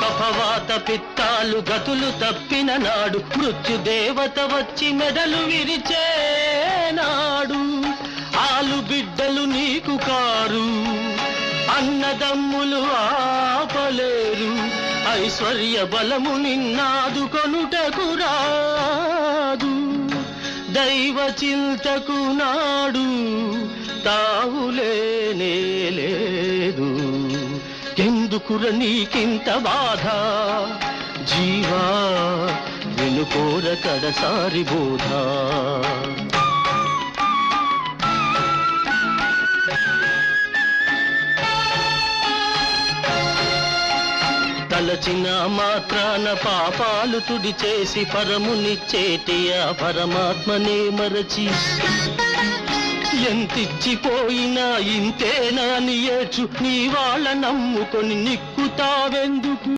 కఫవాత పిత్తాలు గతులు తప్పిన నాడు మృత్యుదేవత వచ్చి మెడలు విరిచేనాడు. ఆలు బిడ్డలు నీకు కారు, అన్నదమ్ములు ఆపలేరు. ఐశ్వర్య బలము నిన్నాదు కొనుటకు రాదు. దైవ చింతకు నాడు తావులేనే లేదు. ఎందుకుర నీకింత బాధ జీవా, వినుకోర కడసారి బోధ. తలచిన మాత్రాన పాపాలు తుడిచేసి పరమునిచ్చేటి ఆ పరమాత్మనే మరచి ఎంతిచ్చిపోయినా ఇంతేనా అని ఏడ్చు. నీ వాళ్ళ నమ్ముకొని నిక్కుతావెందుకు?